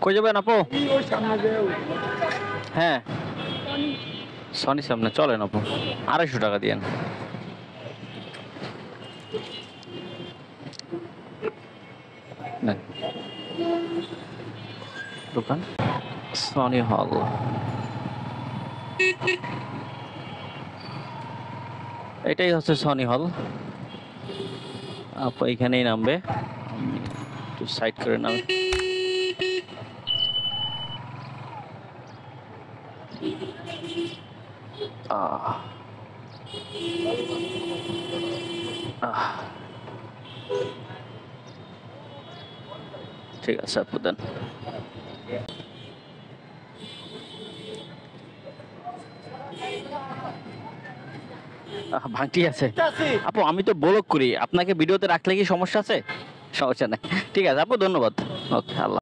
কই যাবেন আপু? হ্যাঁ, সনি সামনে চলেন আপু, 250 টাকা দিয়েন। নেন। দোকান সনি হল। এটাই হচ্ছে সনি হল। আপু এখানেই নামবে, আমি একটু সাইড করে নাম। আহ আহ ঠিক আছে আপু, দেন। ভাঙটি আছে আপু, আমি তো ব্লগ করি, আপনাকে ভিডিওতে রাখলে কি সমস্যা আছে? সমস্যা নাই, ঠিক আছে আপু, ধন্যবাদ। ওকে, আল্লাহ।